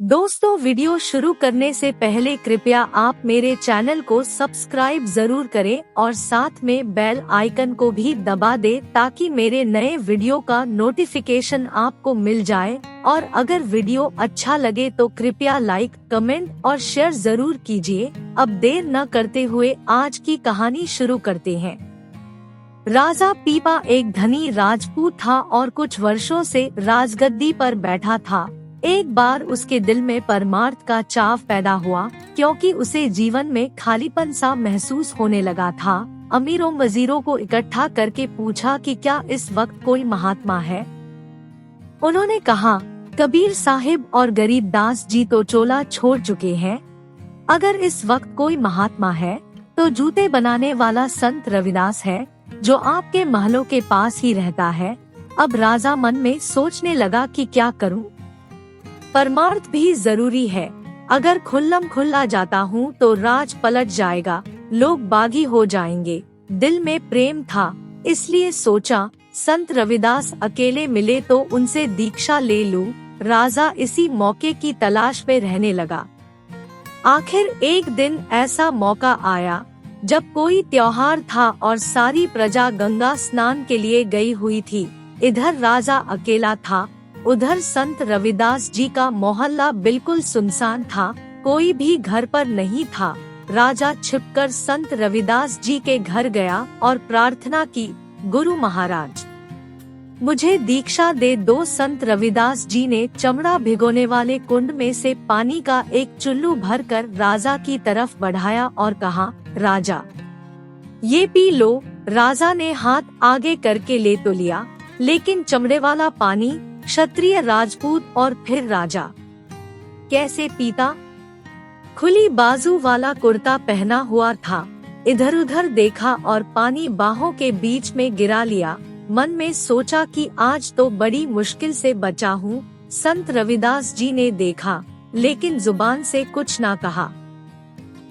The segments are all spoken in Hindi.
दोस्तों, वीडियो शुरू करने से पहले कृपया आप मेरे चैनल को सब्सक्राइब जरूर करें और साथ में बेल आइकन को भी दबा दें ताकि मेरे नए वीडियो का नोटिफिकेशन आपको मिल जाए। और अगर वीडियो अच्छा लगे तो कृपया लाइक, कमेंट और शेयर जरूर कीजिए। अब देर न करते हुए आज की कहानी शुरू करते हैं। राजा पीपा एक धनी राजपूत था और कुछ वर्षों से राजगद्दी पर बैठा था। एक बार उसके दिल में परमार्थ का चाव पैदा हुआ, क्योंकि उसे जीवन में खालीपन सा महसूस होने लगा था। अमीरों वजीरों को इकट्ठा करके पूछा कि क्या इस वक्त कोई महात्मा है। उन्होंने कहा, कबीर साहिब और गरीबदास जी तो चोला छोड़ चुके हैं। अगर इस वक्त कोई महात्मा है तो जूते बनाने वाला संत रविदास है, जो आपके महलों के पास ही रहता है। अब राजा मन में सोचने लगा कि क्या करूं? परमार्थ भी जरूरी है। अगर खुल्लम खुल्ला जाता हूँ तो राज पलट जाएगा, लोग बागी हो जाएंगे। दिल में प्रेम था, इसलिए सोचा संत रविदास अकेले मिले तो उनसे दीक्षा ले लूं। राजा इसी मौके की तलाश में रहने लगा। आखिर एक दिन ऐसा मौका आया जब कोई त्योहार था और सारी प्रजा गंगा स्नान के लिए गई हुई थी। इधर राजा अकेला था, उधर संत रविदास जी का मोहल्ला बिल्कुल सुनसान था, कोई भी घर पर नहीं था। राजा छिपकर संत रविदास जी के घर गया और प्रार्थना की, गुरु महाराज, मुझे दीक्षा दे दो। संत रविदास जी ने चमड़ा भिगोने वाले कुंड में से पानी का एक चुल्लू भरकर राजा की तरफ बढ़ाया और कहा, राजा ये पी लो। राजा ने हाथ आगे करके ले तो लिया, लेकिन चमड़े वाला पानी, क्षत्रिय राजपूत और फिर राजा कैसे पीता? खुली बाजू वाला कुर्ता पहना हुआ था। इधर उधर देखा और पानी बाहों के बीच में गिरा लिया। मन में सोचा कि आज तो बड़ी मुश्किल से बचा हूँ। संत रविदास जी ने देखा, लेकिन जुबान से कुछ ना कहा।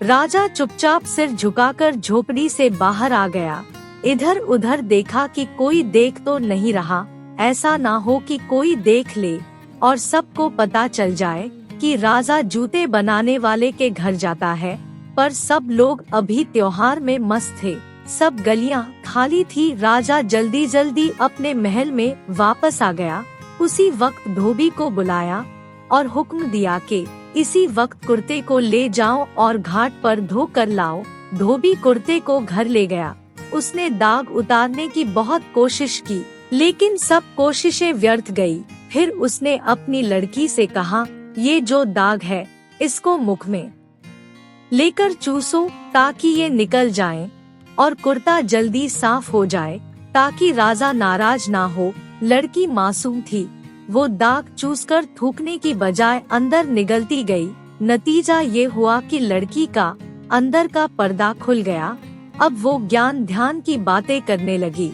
राजा चुपचाप सिर झुकाकर झोपड़ी से बाहर आ गया। इधर उधर देखा कि कोई देख तो नहीं रहा। ऐसा ना हो कि कोई देख ले और सबको पता चल जाए कि राजा जूते बनाने वाले के घर जाता है। पर सब लोग अभी त्योहार में मस्त थे, सब गलियां खाली थी। राजा जल्दी जल्दी अपने महल में वापस आ गया। उसी वक्त धोबी को बुलाया और हुक्म दिया कि इसी वक्त कुर्ते को ले जाओ और घाट पर धो कर लाओ। धोबी कुर्ते को घर ले गया। उसने दाग उतारने की बहुत कोशिश की, लेकिन सब कोशिशें व्यर्थ गई। फिर उसने अपनी लड़की से कहा, ये जो दाग है इसको मुख में लेकर चूसो ताकि ये निकल जाए और कुर्ता जल्दी साफ हो जाए, ताकि राजा नाराज ना हो। लड़की मासूम थी, वो दाग चूसकर थूकने की बजाय अंदर निगलती गई। नतीजा ये हुआ कि लड़की का अंदर का पर्दा खुल गया। अब वो ज्ञान ध्यान की बातें करने लगी।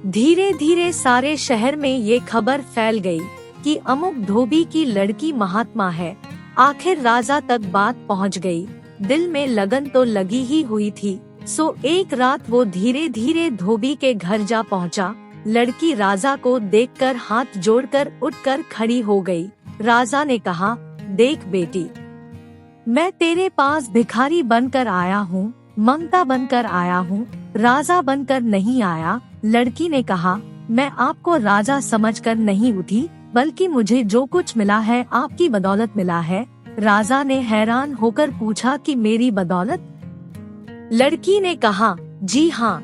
धीरे धीरे सारे शहर में ये खबर फैल गई कि अमुक धोबी की लड़की महात्मा है। आखिर राजा तक बात पहुंच गई। दिल में लगन तो लगी ही हुई थी, सो एक रात वो धीरे धीरे धोबी के घर जा पहुंचा। लड़की राजा को देखकर हाथ जोड़कर उठकर खड़ी हो गई। राजा ने कहा, देख बेटी, मैं तेरे पास भिखारी बनकर आया हूँ, मंगता बनकर आया हूँ, राजा बनकर नहीं आया। लड़की ने कहा, मैं आपको राजा समझकर नहीं उठी, बल्कि मुझे जो कुछ मिला है आपकी बदौलत मिला है। राजा ने हैरान होकर पूछा कि मेरी बदौलत? लड़की ने कहा, जी हाँ।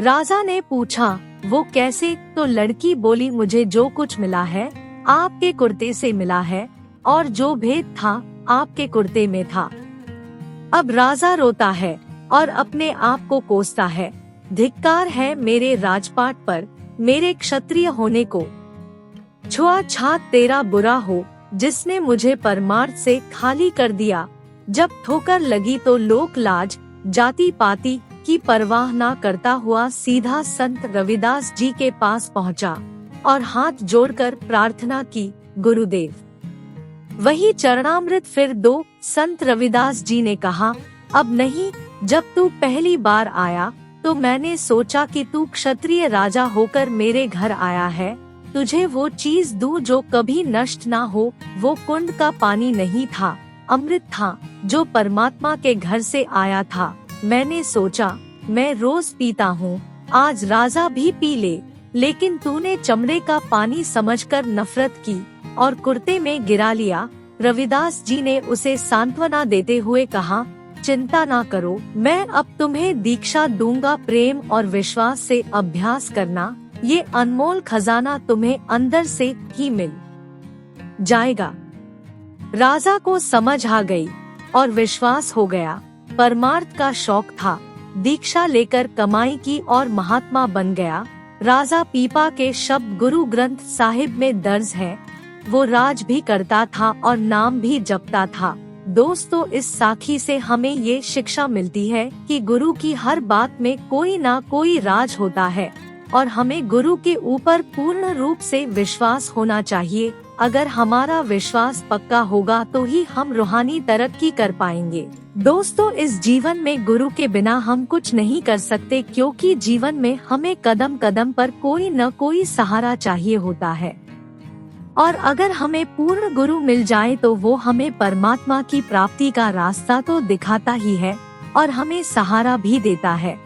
राजा ने पूछा, वो कैसे? तो लड़की बोली, मुझे जो कुछ मिला है आपके कुर्ते से मिला है, और जो भेद था आपके कुर्ते में था। अब राजा रोता है और अपने आप को कोसता है, धिक्कार है मेरे राजपाट पर, मेरे क्षत्रिय होने को। छुआछात तेरा बुरा हो, जिसने मुझे परमार्थ से खाली कर दिया। जब ठोकर लगी तो लोक लाज, जाति पाति की परवाह ना करता हुआ सीधा संत रविदास जी के पास पहुंचा और हाथ जोड़कर प्रार्थना की, गुरुदेव। वही चरणामृत फिर दो। संत रविदास जी ने कहा, अब नहीं, जब तू पहली बार आया तो मैंने सोचा कि तू क्षत्रिय राजा होकर मेरे घर आया है, तुझे वो चीज दूं जो कभी नष्ट ना हो। वो कुंड का पानी नहीं था, अमृत था, जो परमात्मा के घर से आया था। मैंने सोचा, मैं रोज पीता हूँ, आज राजा भी पी ले, लेकिन तूने चमड़े का पानी समझकर नफरत की और कुर्ते में गिरा लिया। रविदास जी ने उसे सांत्वना देते हुए कहा, चिंता ना करो, मैं अब तुम्हें दीक्षा दूंगा। प्रेम और विश्वास से अभ्यास करना, ये अनमोल खजाना तुम्हें अंदर से ही मिल जाएगा। राजा को समझ आ गई और विश्वास हो गया। परमार्थ का शौक था, दीक्षा लेकर कमाई की और महात्मा बन गया। राजा पीपा के शब्द गुरु ग्रंथ साहिब में दर्ज है। वो राज भी करता था और नाम भी जपता था। दोस्तों, इस साखी से हमें ये शिक्षा मिलती है कि गुरु की हर बात में कोई ना कोई राज होता है और हमें गुरु के ऊपर पूर्ण रूप से विश्वास होना चाहिए। अगर हमारा विश्वास पक्का होगा तो ही हम रूहानी तरक्की कर पाएंगे। दोस्तों, इस जीवन में गुरु के बिना हम कुछ नहीं कर सकते, क्योंकि जीवन में हमें कदम कदम पर कोई न कोई सहारा चाहिए होता है। और अगर हमें पूर्ण गुरु मिल जाए तो वो हमें परमात्मा की प्राप्ति का रास्ता तो दिखाता ही है और हमें सहारा भी देता है।